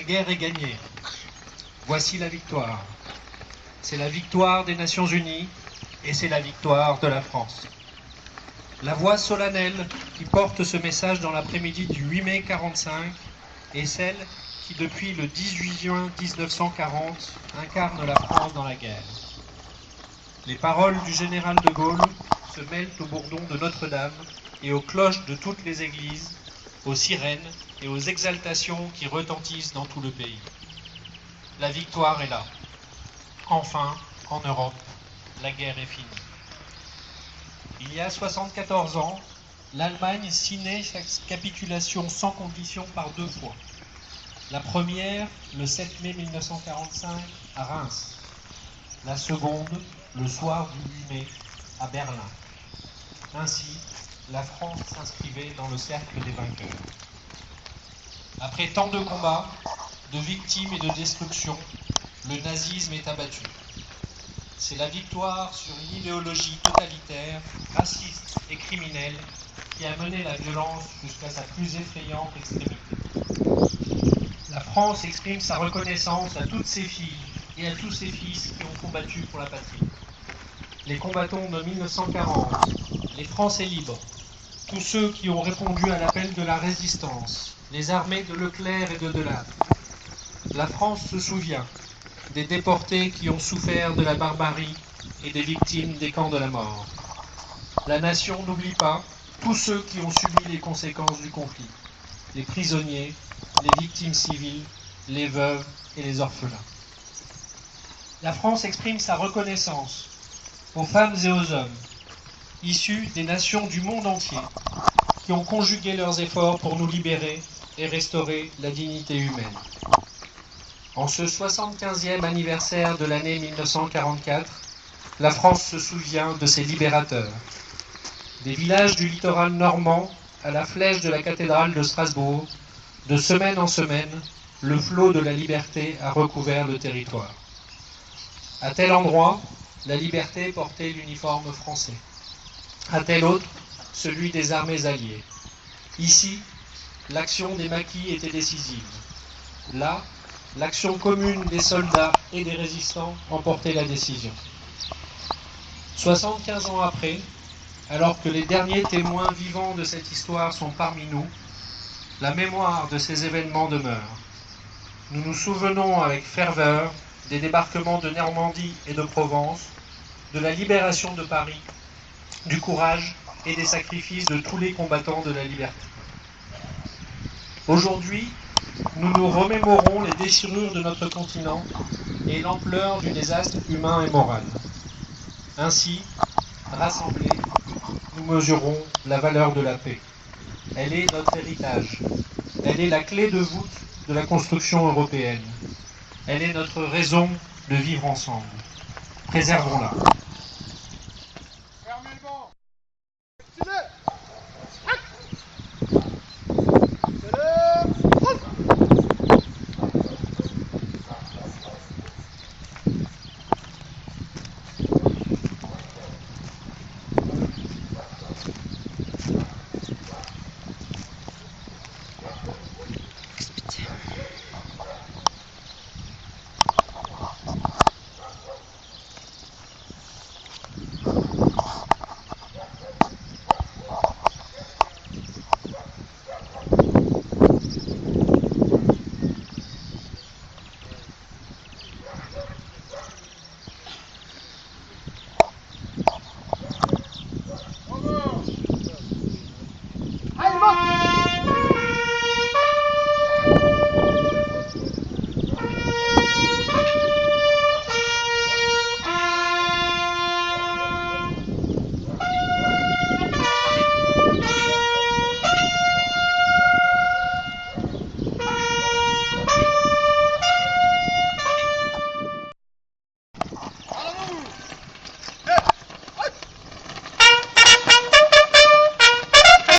guerre est gagnée. Voici la victoire. C'est la victoire des Nations Unies et c'est la victoire de la France. La voix solennelle qui porte ce message dans l'après-midi du 8 mai 1945 est celle qui, depuis le 18 juin 1940, incarne la France dans la guerre. Les paroles du général de Gaulle se mêlent au bourdon de Notre-Dame et aux cloches de toutes les églises, aux sirènes et aux exaltations qui retentissent dans tout le pays. La victoire est là. Enfin, en Europe, la guerre est finie. Il y a 74 ans, l'Allemagne signait sa capitulation sans condition par deux fois. La première, le 7 mai 1945, à Reims. La seconde, le soir du 8 mai, à Berlin. Ainsi, la France s'inscrivait dans le cercle des vainqueurs. Après tant de combats, de victimes et de destructions, le nazisme est abattu. C'est la victoire sur une idéologie totalitaire, raciste et criminelle qui a mené la violence jusqu'à sa plus effrayante extrémité. La France exprime sa reconnaissance à toutes ses filles et à tous ses fils qui ont combattu pour la patrie. Les combattants de 1940, les Français libres, tous ceux qui ont répondu à l'appel de la résistance, les armées de Leclerc et de Delatte. La France se souvient des déportés qui ont souffert de la barbarie et des victimes des camps de la mort. La nation n'oublie pas tous ceux qui ont subi les conséquences du conflit, les prisonniers, les victimes civiles, les veuves et les orphelins. La France exprime sa reconnaissance aux femmes et aux hommes, issus des nations du monde entier, qui ont conjugué leurs efforts pour nous libérer et restaurer la dignité humaine. En ce 75e anniversaire de l'année 1944, la France se souvient de ses libérateurs. Des villages du littoral normand à la flèche de la cathédrale de Strasbourg, de semaine en semaine, le flot de la liberté a recouvert le territoire. À tel endroit, la liberté portait l'uniforme français. À tel autre, celui des armées alliées. Ici, l'action des maquis était décisive. Là, l'action commune des soldats et des résistants emportait la décision. 75 ans après, alors que les derniers témoins vivants de cette histoire sont parmi nous, la mémoire de ces événements demeure. Nous nous souvenons avec ferveur des débarquements de Normandie et de Provence, de la libération de Paris, du courage et des sacrifices de tous les combattants de la liberté. Aujourd'hui, nous nous remémorons les déchirures de notre continent et l'ampleur du désastre humain et moral. Ainsi, rassemblés, nous mesurons la valeur de la paix. Elle est notre héritage. Elle est la clé de voûte de la construction européenne. Elle est notre raison de vivre ensemble. Préservons-la.